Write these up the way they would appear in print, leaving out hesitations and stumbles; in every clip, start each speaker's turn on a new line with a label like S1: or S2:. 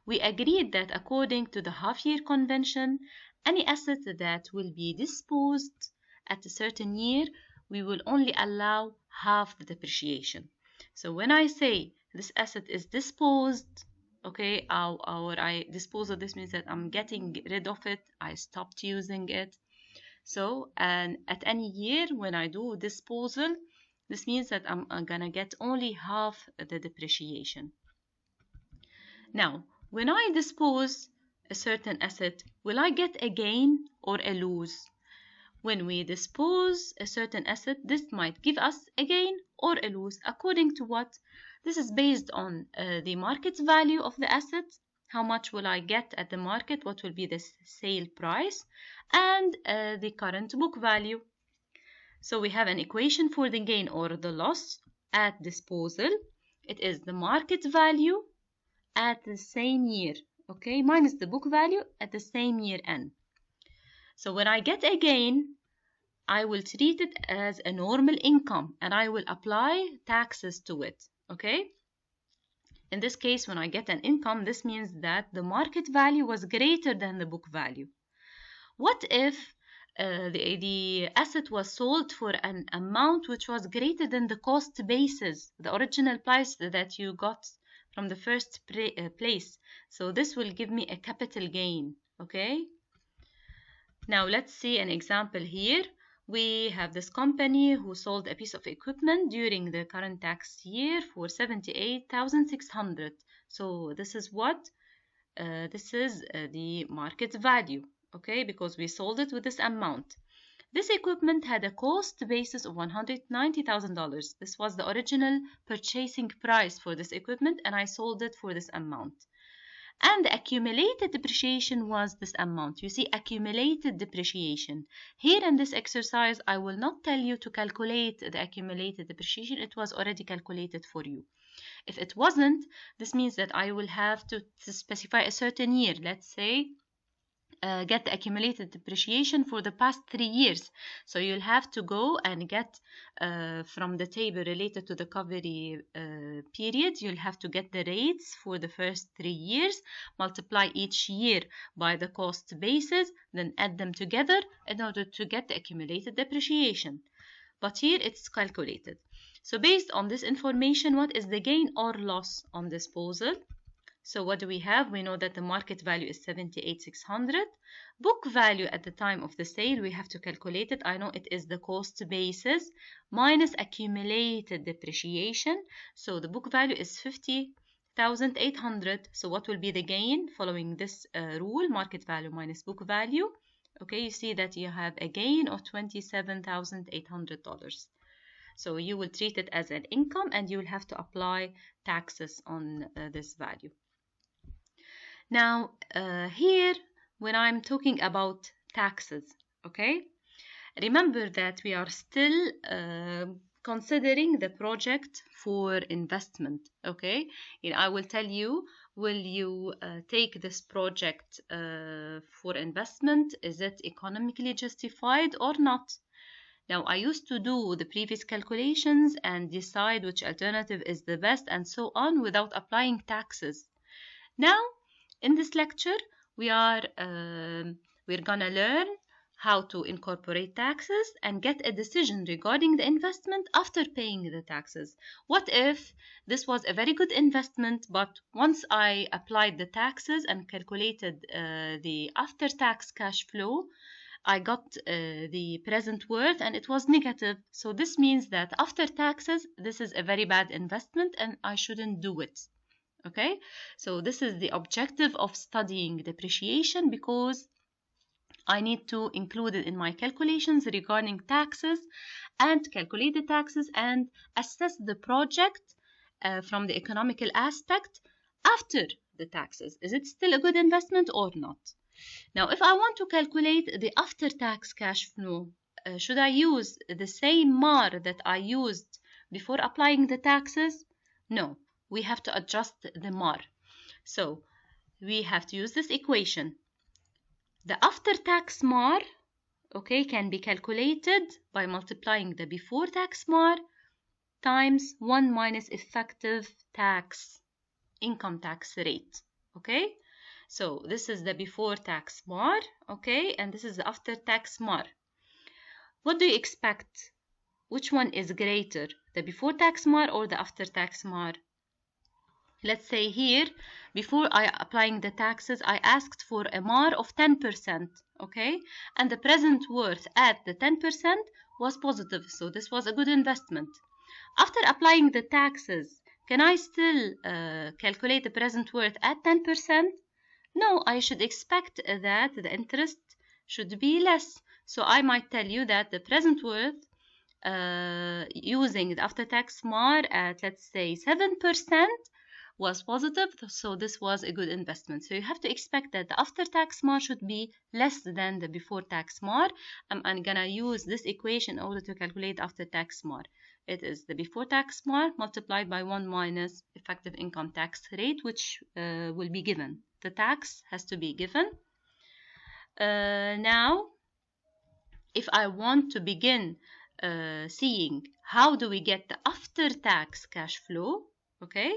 S1: we agreed that according to the half-year convention, any asset that will be disposed at a certain year, we will only allow half the depreciation. So when I say this asset is disposed, okay, or I dispose of this means that I'm getting rid of it, I stopped using it. So, and at any year when I do disposal, this means that I'm gonna get only half the depreciation. Now, when I dispose a certain asset, will I get a gain or a lose? When we dispose a certain asset, this might give us a gain or a lose. According to what? This is based on the market value of the asset. How much will I get at the market? What will be the sale price? And the current book value. So we have an equation for the gain or the loss at disposal. It is the market value at the same year, okay, minus the book value at the same year end. So when I get a gain, I will treat it as a normal income and I will apply taxes to it, okay? In this case, when I get an income, this means that the market value was greater than the book value. What if the asset was sold for an amount which was greater than the cost basis, the original price that you got from the first place? So this will give me a capital gain, okay? Now let's see an example here. We have this company who sold a piece of equipment during the current tax year for $78,600. So this is what? This is the market value, okay, because we sold it with this amount. This equipment had a cost basis of $190,000. This was the original purchasing price for this equipment, and I sold it for this amount. And the accumulated depreciation was this amount. You see, accumulated depreciation. Here in this exercise, I will not tell you to calculate the accumulated depreciation. It was already calculated for you. If it wasn't, this means that I will have to specify a certain year. Let's say get the accumulated depreciation for the past 3 years. So you'll have to go and get from the table related to the recovery period, you'll have to get the rates for the first 3 years, multiply each year by the cost basis, then add them together in order to get the accumulated depreciation. But here it's calculated. So based on this information, what is the gain or loss on disposal? So what do we have? We know that the market value is $78,600. Book value at the time of the sale, we have to calculate it. I know it is the cost basis minus accumulated depreciation. So the book value is $50,800. So what will be the gain following this rule? Market value minus book value. Okay, you see that you have a gain of $27,800. So you will treat it as an income and you will have to apply taxes on this value. Now, here, when I'm talking about taxes, okay, remember that we are still considering the project for investment, okay? And I will tell you, will you take this project for investment? Is it economically justified or not? Now, I used to do the previous calculations and decide which alternative is the best and so on without applying taxes. Now, in this lecture, we're gonna learn how to incorporate taxes and get a decision regarding the investment after paying the taxes. What if this was a very good investment, but once I applied the taxes and calculated the after-tax cash flow, I got the present worth and it was negative. So this means that after taxes, this is a very bad investment and I shouldn't do it. Okay, so this is the objective of studying depreciation, because I need to include it in my calculations regarding taxes and calculate the taxes and assess the project from the economical aspect after the taxes. Is it still a good investment or not? Now, if I want to calculate the after-tax cash flow, should I use the same MAR that I used before applying the taxes? No. We have to adjust the MAR. So we have to use this equation. The after-tax MAR, okay, can be calculated by multiplying the before-tax MAR times 1 minus effective tax, income tax rate. Okay, so this is the before tax MAR, okay, and this is the after tax MAR. What do you expect? Which one is greater, the before tax MAR or the after tax MAR? Let's say here, before applying the taxes, I asked for a MAR of 10%, okay? And the present worth at the 10% was positive, so this was a good investment. After applying the taxes, can I still calculate the present worth at 10%? No, I should expect that the interest should be less. So I might tell you that the present worth using the after-tax MAR at, let's say, 7% was positive, so this was a good investment. So you have to expect that the after-tax MAR should be less than the before-tax MAR. I'm gonna use this equation in order to calculate after-tax MAR. It is the before-tax MAR multiplied by 1 minus effective income tax rate, which will be given. The tax has to be given. Now, if I want to begin seeing how do we get the after-tax cash flow, okay,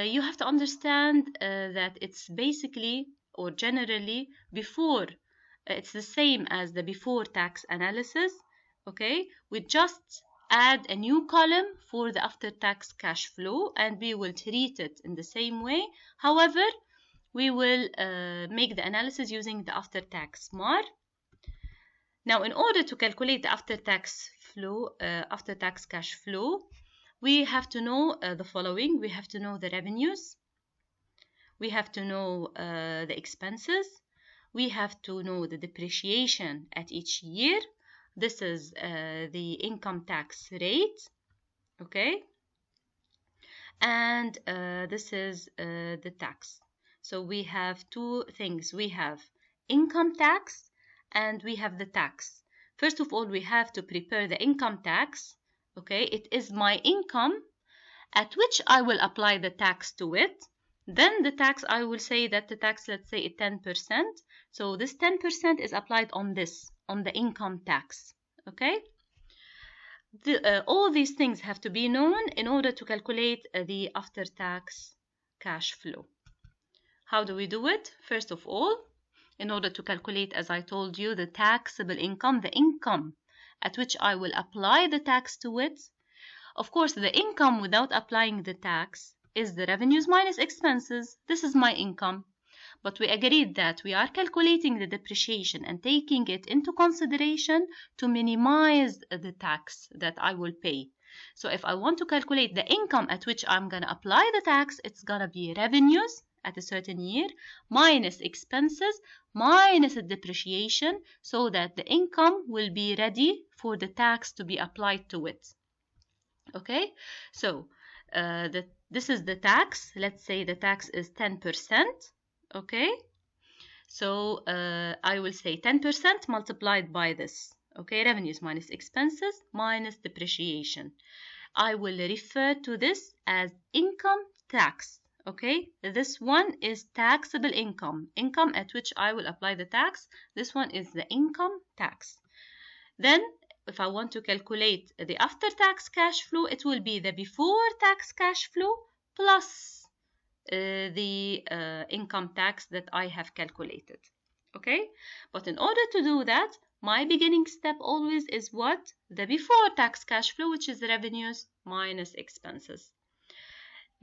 S1: you have to understand that it's basically or generally before, it's the same as the before tax analysis, okay? We just add a new column for the after-tax cash flow and we will treat it in the same way. However, we will make the analysis using the after-tax MAR. Now, in order to calculate the after-tax cash flow, we have to know the following. We have to know the revenues. We have to know the expenses. We have to know the depreciation at each year. This is the income tax rate, okay? And this is the tax. So we have two things. We have income tax and we have the tax. First of all, we have to prepare the income tax. Okay, it is my income at which I will apply the tax to it. Then the tax, I will say that the tax, let's say 10%. So this 10% is applied on this, on the income tax. Okay. All these things have to be known in order to calculate the after-tax cash flow. How do we do it? First of all, in order to calculate, as I told you, the taxable income, the income at which I will apply the tax to it. Of course, the income without applying the tax is the revenues minus expenses. This is my income. But we agreed that we are calculating the depreciation and taking it into consideration to minimize the tax that I will pay. So if I want to calculate the income at which I'm going to apply the tax, it's going to be revenues at a certain year minus expenses minus the depreciation, so that the income will be ready for the tax to be applied to it. Okay, so this is the tax. Let's say the tax is 10%. Okay, so I will say 10% multiplied by this. Okay, revenues minus expenses minus depreciation. I will refer to this as income tax. Okay, this one is taxable income, income at which I will apply the tax. This one is the income tax. Then if I want to calculate the after-tax cash flow, it will be the before-tax cash flow plus the income tax that I have calculated. Okay, but in order to do that, my beginning step always is what? The before-tax cash flow, which is revenues minus expenses.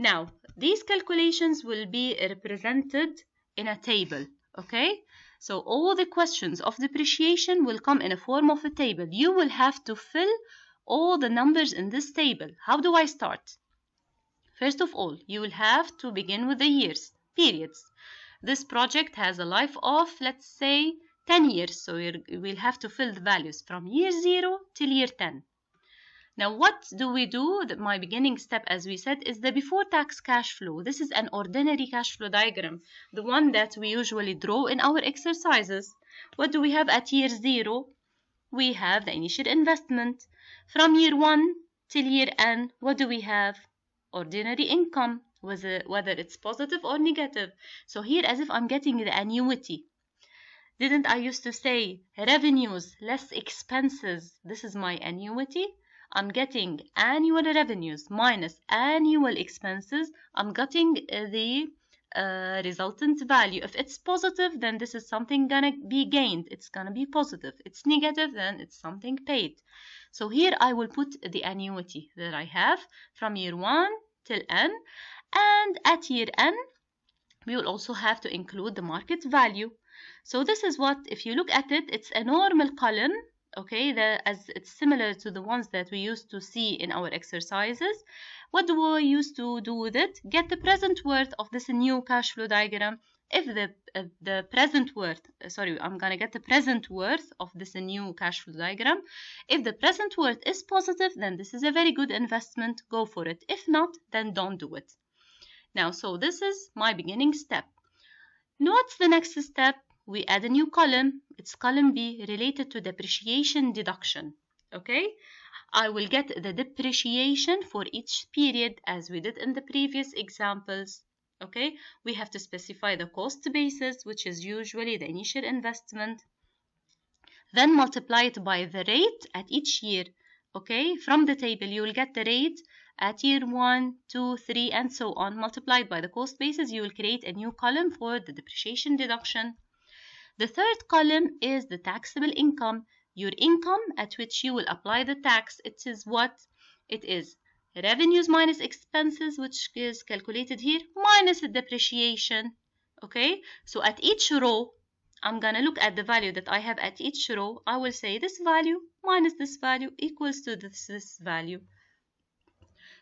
S1: Now, these calculations will be represented in a table, okay? So all the questions of depreciation will come in a form of a table. You will have to fill all the numbers in this table. How do I start? First of all, you will have to begin with the years, periods. This project has a life of, let's say, 10 years. So you will have to fill the values from year 0 till year 10. Now, what do we do? My beginning step, as we said, is the before-tax cash flow. This is an ordinary cash flow diagram, the one that we usually draw in our exercises. What do we have at year 0? We have the initial investment. From year 1 till year N, what do we have? Ordinary income, whether it's positive or negative. So here, as if I'm getting the annuity. Didn't I used to say revenues less expenses? This is my annuity. I'm getting annual revenues minus annual expenses. I'm getting the resultant value. If it's positive, then this is something gonna be gained. It's gonna be positive. It's negative, then it's something paid. So here I will put the annuity that I have from year 1 till n, and at year n we will also have to include the market value. So this is what, if you look at it, it's a normal column, okay, as it's similar to the ones that we used to see in our exercises. What do we used to do with it? Get the present worth of this new cash flow diagram. If the present worth, I'm gonna get the present worth of this new cash flow diagram. If the present worth is positive, then this is a very good investment. Go for it. If not, then don't do it. Now, so this is my beginning step. Now, what's the next step? We add a new column. It's column B, related to depreciation deduction. Okay, I will get the depreciation for each period as we did in the previous examples. Okay, we have to specify the cost basis, which is usually the initial investment. Then multiply it by the rate at each year. Okay, from the table you will get the rate at year 1, 2, 3, and so on. Multiplied by the cost basis, you will create a new column for the depreciation deduction. The third column is the taxable income, your income at which you will apply the tax. It is what? It is revenues minus expenses, which is calculated here, minus the depreciation. Okay, so at each row, I'm gonna look at the value that I have at each row. I will say this value minus this value equals to this value.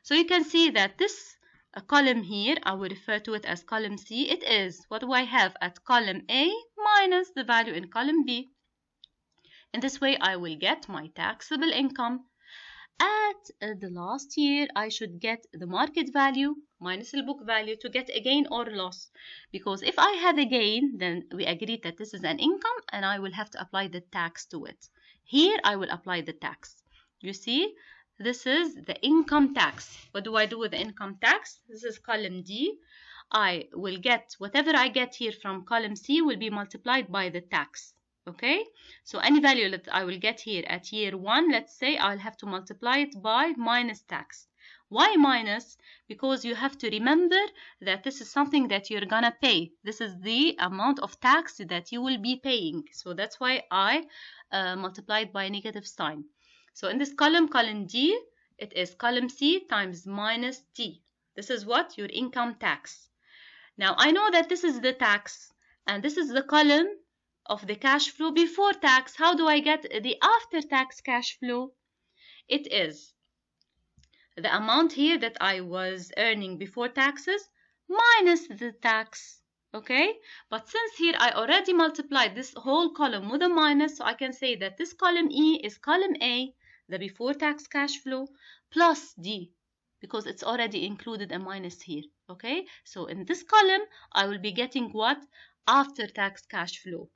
S1: So you can see that this column here, I will refer to it as column C. It is what do I have at column A minus the value in column B. In this way, I will get my taxable income. At the last year, I should get the market value minus the book value to get a gain or loss. Because if I have a gain, then we agreed that this is an income and I will have to apply the tax to it. Here, I will apply the tax. You see, this is the income tax. What do I do with the income tax? This is column D. I will get whatever I get here from column C will be multiplied by the tax. Okay, so any value that I will get here at year 1, let's say, I'll have to multiply it by minus tax. Why minus? Because you have to remember that this is something that you're gonna pay. This is the amount of tax that you will be paying. So that's why I multiplied by negative sign. So in this column, column D, it is column C times minus T. This is what? Your income tax. Now I know that this is the tax and this is the column of the cash flow before tax. How do I get the after tax cash flow? It is the amount here that I was earning before taxes minus the tax. Okay, but since here I already multiplied this whole column with a minus, so I can say that this column E is column A, the before tax cash flow, plus D, because it's already included a minus here. Okay, so in this column I will be getting what? After tax cash flow.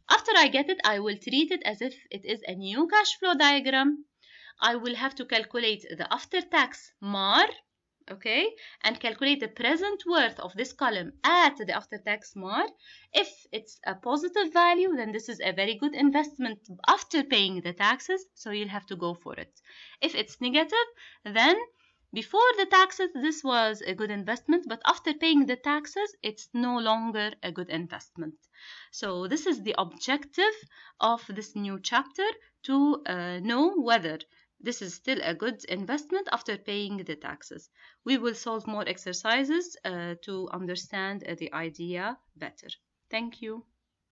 S1: After I get it, I will treat it as if it is a new cash flow diagram. I will have to calculate the after tax MAR, okay, and calculate the present worth of this column at the after tax MAR. If it's a positive value, then this is a very good investment after paying the taxes, so you'll have to go for it. If it's negative, then before the taxes, this was a good investment, but after paying the taxes, it's no longer a good investment. So this is the objective of this new chapter, to know whether this is still a good investment after paying the taxes. We will solve more exercises to understand the idea better. Thank you.